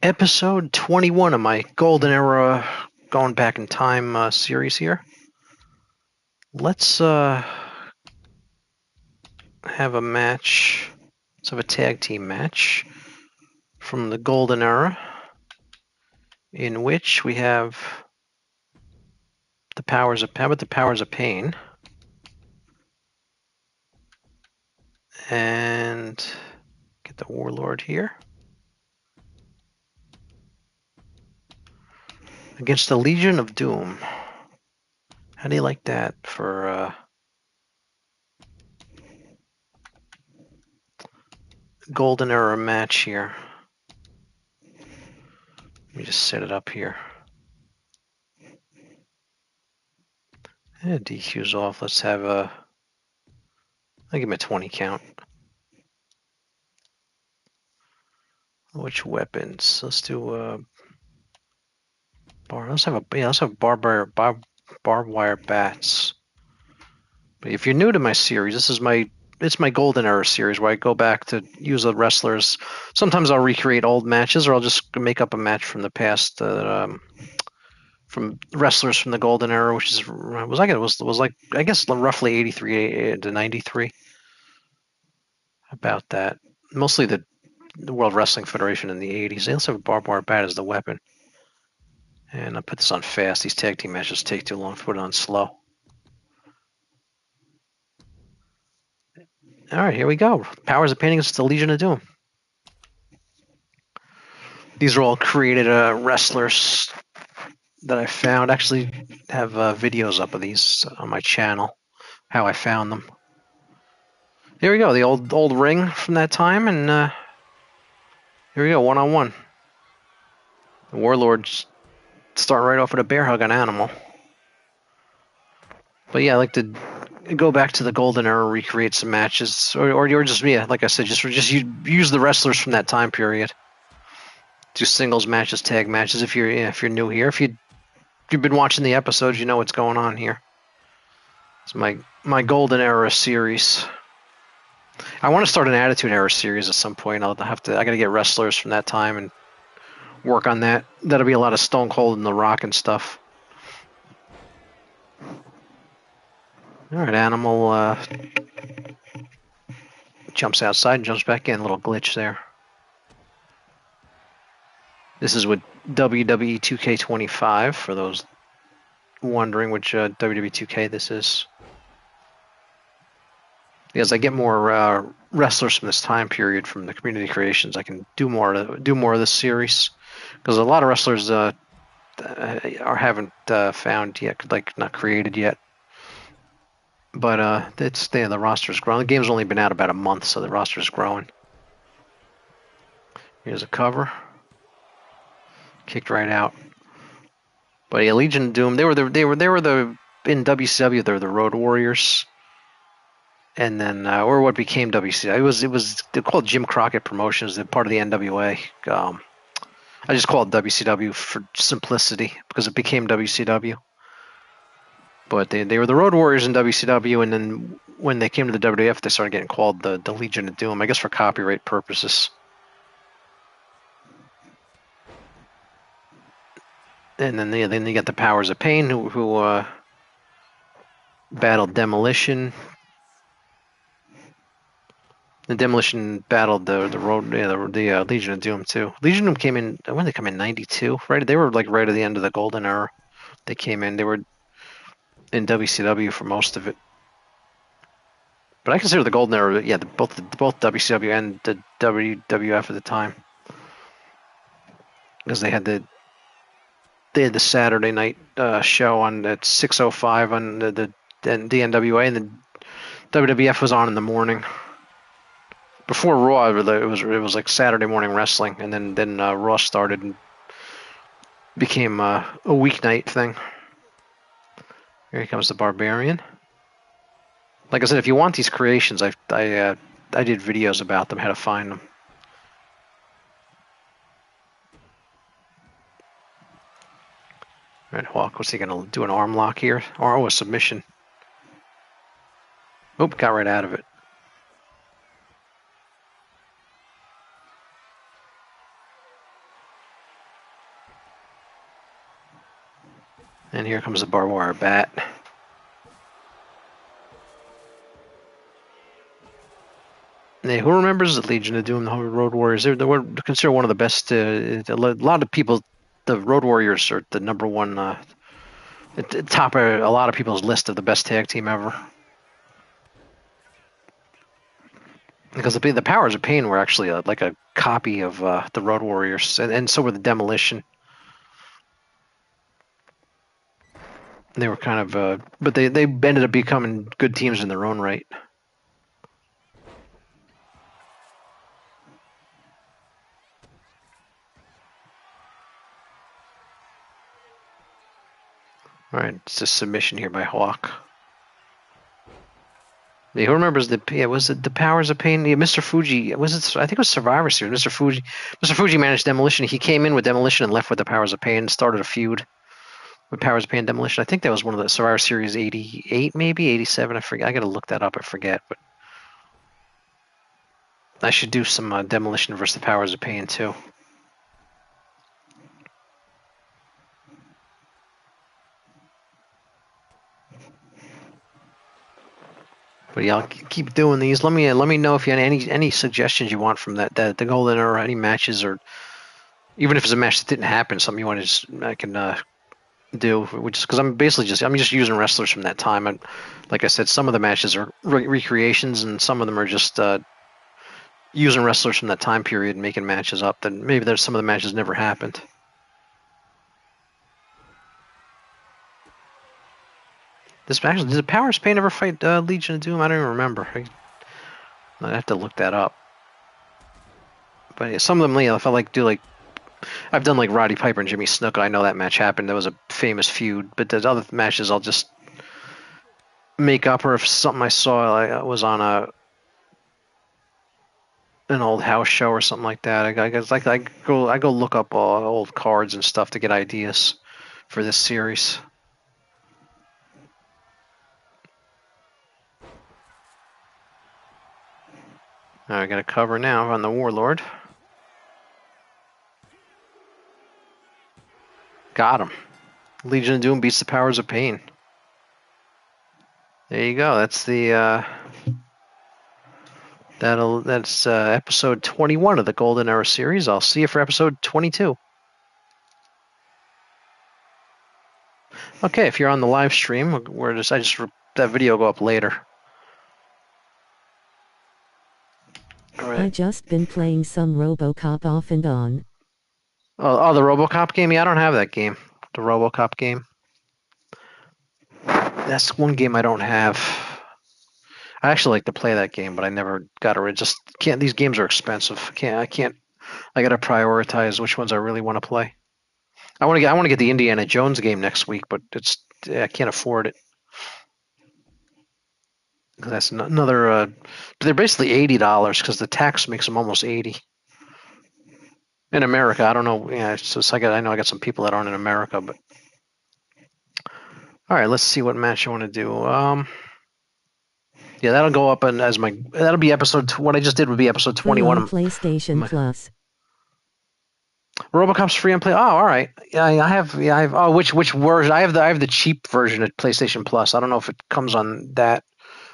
Episode 21 of my Golden Era Going Back in Time series here. Let's have a match. Let's have a tag team match from the Golden Era, in which we have the powers of pain, and get the Warlord here against the Legion of Doom. How do you like that for Golden Era match here? Let me just set it up here. DQ's off. Let's have a. I'll give him a 20 count. Which weapons? Let's do let's have barbed wire bats. But if you're new to my series, it's my Golden Era series where I go back to use the wrestlers. Sometimes I'll recreate old matches, or I'll just make up a match from the past from wrestlers from the Golden Era, which was like I guess roughly 83 to 93. About that, mostly the World Wrestling Federation in the 80s. They also have a barbed wire bat as the weapon. And I'll put this on fast. These tag team matches take too long to put it on slow. All right, here we go. Powers of Pain against the Legion of Doom. These are all created wrestlers that I found. Actually have videos up of these on my channel, how I found them. Here we go, the old ring from that time, and here we go, one-on-one. The Warlord's starting right off with a bear hug on Animal. But yeah, I like to go back to the Golden Era, recreate some matches, or just like I said, just use the wrestlers from that time period. Do singles matches, tag matches. If you're new here, if you've been watching the episodes, you know what's going on here. It's my Golden Era series. I want to start an Attitude Era series at some point. I gotta get wrestlers from that time and work on that. That'll be a lot of Stone Cold and The Rock and stuff. All right, Animal jumps outside and jumps back in. A little glitch there. This is with WWE 2K25, for those wondering which WWE 2K this is. As I get more wrestlers from this time period from the community creations, I can do more of this series, because a lot of wrestlers haven't found yet, like not created yet. But the roster's growing. The game's only been out about a month, so the roster's growing. Here's a cover. Kicked right out. But yeah, Legion of Doom. They were in WCW. They're the Road Warriors. And then, or what became WCW. It was they're called Jim Crockett Promotions. They're part of the NWA. I just call it WCW for simplicity because it became WCW. But they were the Road Warriors in WCW, and then when they came to the WWF, they started getting called the Legion of Doom, I guess for copyright purposes. And then you got the Powers of Pain, who battled Demolition. The Demolition battled the Legion of Doom too. Legion of Doom came in when they come in '92, right? They were like right at the end of the Golden Era. They came in. They were in WCW for most of it. But I consider the Golden Era, yeah, both WCW and the WWF at the time, because they had the Saturday night show on at 6:05 on the NWA, and the WWF was on in the morning. Before Raw, it was like Saturday morning wrestling, and then Raw started and became a weeknight thing. Here comes the Barbarian. Like I said, if you want these creations, I did videos about them, how to find them. All right, Hawk. What's he gonna do? An arm lock here, or a submission? Oop, got right out of it. And here comes the barbed wire bat. Hey, who remembers the Legion of Doom, the Road Warriors? They were considered one of the best. A lot of people, the Road Warriors are the number one, top of a lot of people's list of the best tag team ever. Because the Powers of Pain were actually like a copy of the Road Warriors, and so were the Demolition. They were kind of, but they ended up becoming good teams in their own right. All right, it's a submission here by Hawk. Yeah, who remembers was it the Powers of Pain? Yeah, Mr. Fuji, was it? I think it was Survivor Series. Mr. Fuji managed Demolition. He came in with Demolition and left with the Powers of Pain and started a feud with Powers of Pain and Demolition. I think that was one of the Survivor Series 88, maybe 87. I forget. I got to look that up. I forget, but I should do some Demolition versus the Powers of Pain too. But yeah, I'll keep doing these. Let me know if you have any suggestions you want from the Golden Era, any matches, or even if it's a match that didn't happen, something you want to I can do. Which is because I'm just using wrestlers from that time. And like I said, some of the matches are recreations, and some of them are just using wrestlers from that time period and making matches up. Then maybe there's some of the matches never happened. This actually, did the Powers Pain ever fight Legion of Doom? I don't even remember. I'd have to look that up. But yeah, some of them, if I I've done like Roddy Piper and Jimmy Snuka. I know that match happened. That was a famous feud. But there's other matches I'll just make up, or if something I saw was on an old house show or something like that. I go look up old cards and stuff to get ideas for this series. All right, I got a cover now on the Warlord. Got him. Legion of Doom beats the Powers of Pain. There you go. That's the that's episode 21 of the Golden Era series. I'll see you for episode 22. Okay, if you're on the live stream, that video will go up later. Right. I just been playing some RoboCop off and on. Oh, the RoboCop game? Yeah, I don't have that game. The RoboCop game. That's one game I don't have. I actually like to play that game, but I never got it. Just can't. These games are expensive. I can't. I got to prioritize which ones I really want to play. I want to get the Indiana Jones game next week, but I can't afford it. That's another. They're basically $80 because the tax makes them almost 80. In America, I don't know. Yeah, it's just I know I got some people that aren't in America, but all right. Let's see what match I want to do. Yeah, that'll go up that'll be episode. What I just did would be episode 21 on PlayStation Plus. RoboCop's free on Play. Oh, all right. Yeah, I have. Oh, which version? I have the cheap version of PlayStation Plus. I don't know if it comes on that.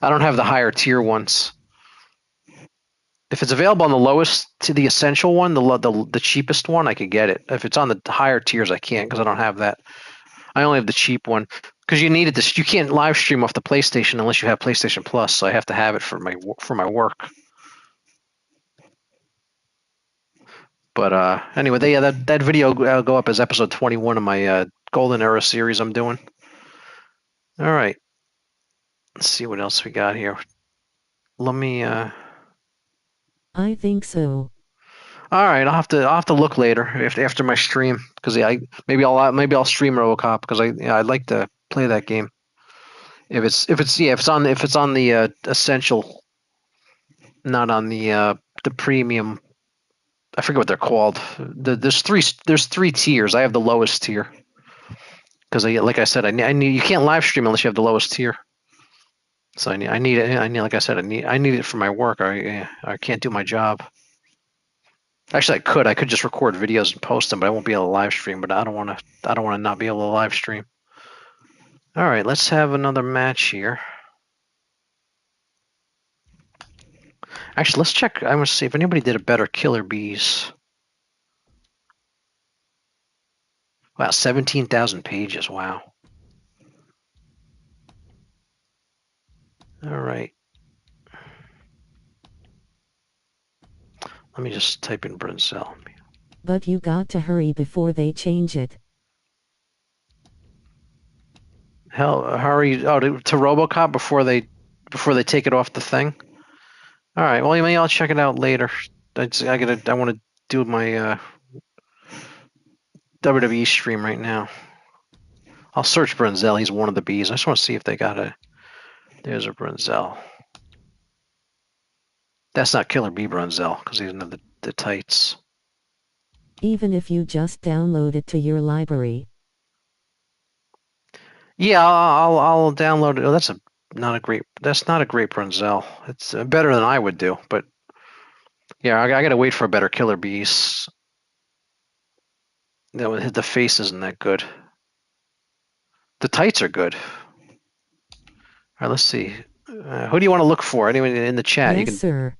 I don't have the higher tier ones. If it's available on the lowest to the essential one, the cheapest one, I could get it. If it's on the higher tiers, I can't because I don't have that. I only have the cheap one because you need it. You can't live stream off the PlayStation unless you have PlayStation Plus. So I have to have it for my work. But anyway, that video will go up as episode 21 of my Golden Era series I'm doing. All right. Let's see what else we got here. Let me. I think so. All right, I'll have to look later after my stream because maybe I'll stream RoboCop because I'd like to play that game. If it's on the essential, not on the premium. I forget what they're called. There's three tiers. I have the lowest tier. because like I said, I need you can't live stream unless you have the lowest tier. So I need it. Like I said, I need it for my work. I can't do my job. Actually, I could just record videos and post them, but I won't be able to live stream. But I don't want to not be able to live stream. All right, let's have another match here. Actually, let's check. I want to see if anybody did a better Killer Bees. Wow, 17,000 pages. Wow. All right. Let me just type in Brinzel. But you got to hurry before they change it. Hell, hurry! Oh, to RoboCop before they take it off the thing. All right. Well, maybe I'll check it out later. I want to do my WWE stream right now. I'll search Brinzel. He's one of the bees. I just want to see if they got a. There's a Brinzel. That's not Killer Bee Brinzel because he doesn't have the tights. Even if you just download it to your library. Yeah, I'll download it. Oh, that's not a great Brinzel. It's better than I would do, but yeah, I got to wait for a better Killer Bees. The face isn't that good. The tights are good. All right, let's see. Who do you want to look for? Anyone in the chat? Yes, You can. sir.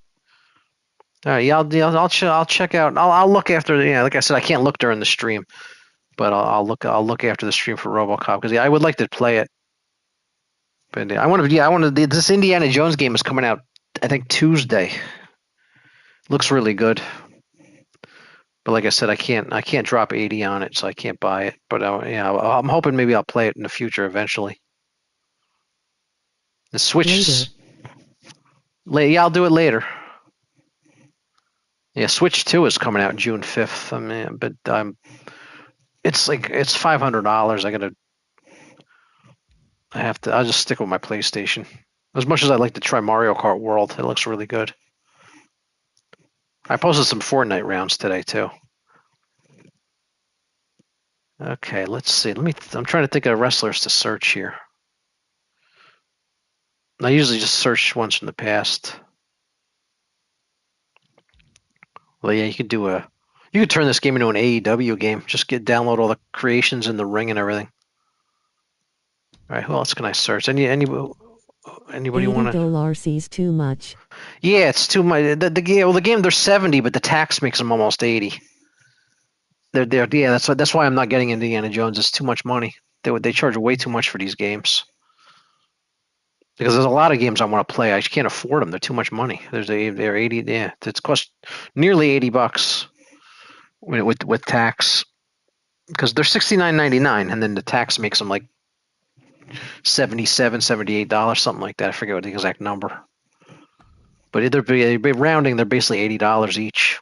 All right, yeah, I'll check out. I'll look after. Yeah, like I said, I can't look during the stream, but I'll look after the stream for RoboCop because I would like to play it. But I want to. Yeah, I want to. This Indiana Jones game is coming out. I think Tuesday. Looks really good. But like I said, I can't drop 80 on it, so I can't buy it. But yeah, I'm hoping maybe I'll play it in the future eventually. The Switch. Later. Yeah, I'll do it later. Yeah, Switch 2 is coming out June 5th. I mean, but it's $500. I'll just stick with my PlayStation. As much as I'd like to try Mario Kart World, it looks really good. I posted some Fortnite rounds today too. Okay, let's see. I'm trying to think of wrestlers to search here. I usually just search ones from the past. Well, yeah, you could turn this game into an AEW game. Just download all the creations in the ring and everything. All right, who else can I search? Anybody want to? $80 too much. Yeah, it's too much. The game they're 70, but the tax makes them almost 80. Yeah, that's why I'm not getting into Indiana Jones. It's too much money. They charge way too much for these games. Because there's a lot of games I want to play. I just can't afford them. They're too much money. They're 80. Yeah, it's cost nearly $80 with tax. Because they're $69.99, and then the tax makes them like $77, $78, something like that. I forget what the exact number. But they're rounding. They're basically $80 each,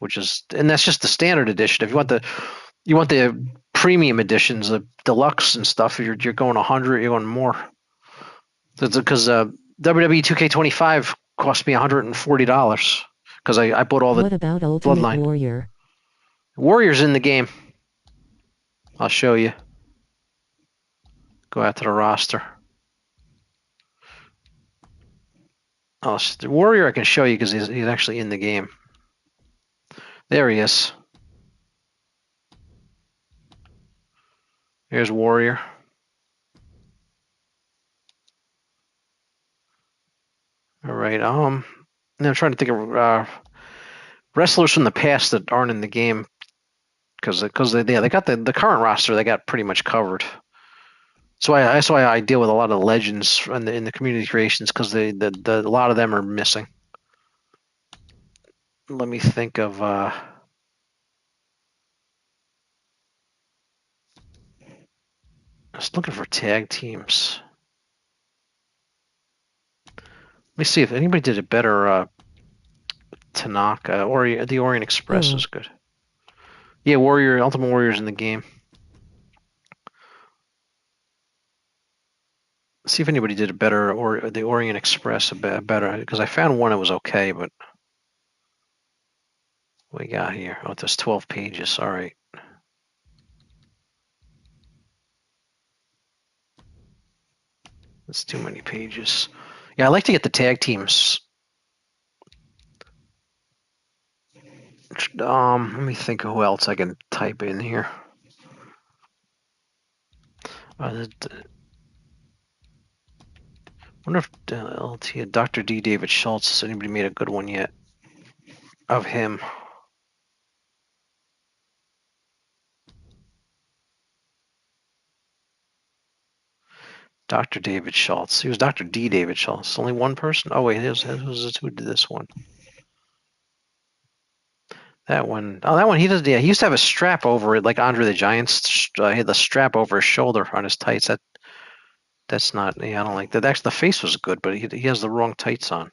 and that's just the standard edition. If you want the premium editions, the deluxe and stuff, you're going 100. You're going more. Because WWE 2K25 cost me $140 because I bought all the What about Ultimate Bloodline. Warrior? Warrior's in the game. I'll show you. Go out to the roster. The Warrior I can show you because he's actually in the game. There he is. Here's Warrior. All right. I'm trying to think of wrestlers from the past that aren't in the game because they got the current roster. They got pretty much covered. That's why I deal with a lot of the legends in the community creations because a lot of them are missing. Let me think of. I was looking for tag teams. Let me see if anybody did it better. Tanaka or the Orient Express is good. Yeah, Ultimate Warrior's in the game. See if anybody did it better or the Orient Express better because I found one that was okay, but what we got here? Oh, there's 12 pages. All right. That's too many pages. Yeah, I like to get the tag teams. Let me think of who else I can type in here. I wonder if LT, Dr. D. David Schultz, has anybody made a good one yet of him? Dr. David Schultz. He was Dr. D. David Schultz. Only one person? Oh, wait, who did this one? That one. Oh, that one. He does. Yeah, he used to have a strap over it, like Andre the Giant's. He had the strap over his shoulder on his tights. That's not. Yeah, I don't like that. Actually, the face was good, but he has the wrong tights on.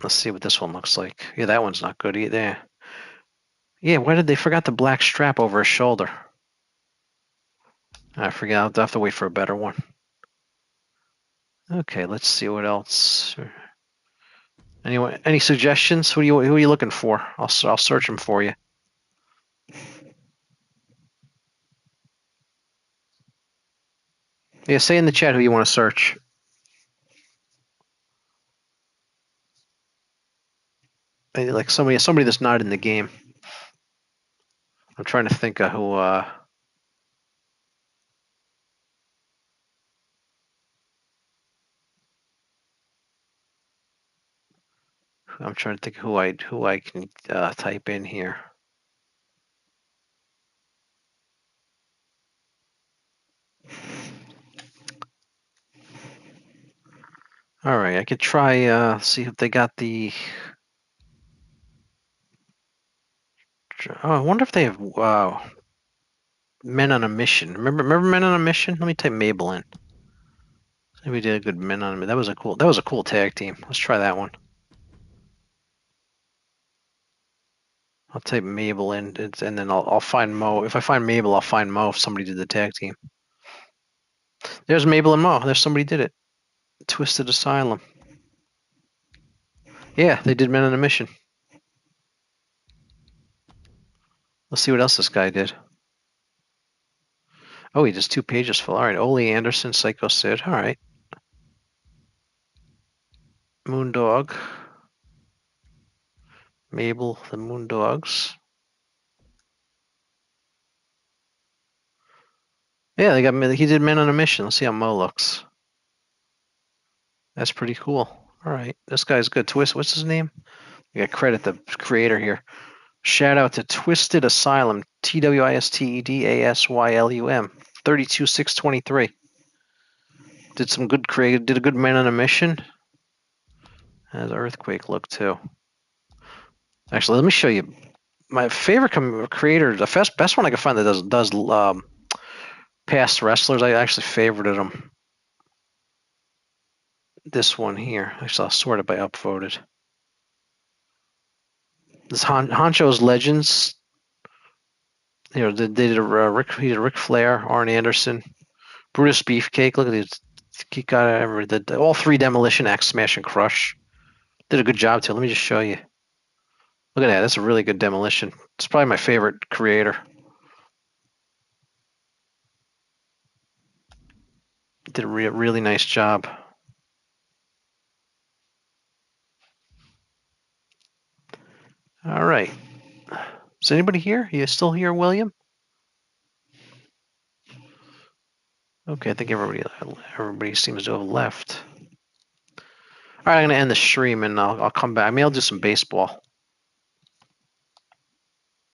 Let's see what this one looks like. Yeah, that one's not good either. Yeah, why did they forgot the black strap over his shoulder? I forget. I'll have to wait for a better one. Okay, let's see what else. Anyway, any suggestions? Who are you looking for? I'll search them for you. Yeah, say in the chat who you want to search. Like somebody that's not in the game. I'm trying to think of who. I'm trying to think of who I can type in here. All right, I could try see if they got the. Oh, I wonder if they have Men on a Mission. Remember Men on a Mission? Let me type Mabel in. Maybe we did a good Men on a Mission. That was a cool tag team. Let's try that one. I'll type Mabel in, and then I'll find Mo. If I find Mabel, I'll find Mo if somebody did the tag team. There's Mabel and Mo. There's somebody did it. Twisted Asylum. Yeah, they did Men on a Mission. Let's see what else this guy did. Oh, he does 2 pages full. All right, Ole Anderson, Psycho Sid. All right. Moondog. Mabel, the Moondogs. Yeah, he did Men on a Mission. Let's see how Mo looks. That's pretty cool. All right, this guy's good. What's his name? I got credit the creator here. Shout out to Twisted Asylum, TWISTEDASYLUM, 32623. Did a good Man on a Mission. Has Earthquake look too. Actually, let me show you my favorite creator. The best one I can find that does past wrestlers. I actually favorited him. This one here. Actually, I'll sort it by upvoted. This Honcho's Legends. You know, they did Ric Flair, Arn Anderson, Brutus Beefcake. Look at these. He got all 3 Demolition Acts, Smash and Crush. Did a good job too. Let me just show you. Look at that. That's a really good demolition. It's probably my favorite creator. Did a really nice job. All right. Is anybody here? You still here, William? Okay, I think everybody seems to have left. All right, I'm gonna end the stream and I'll come back. Maybe I'll do some baseball.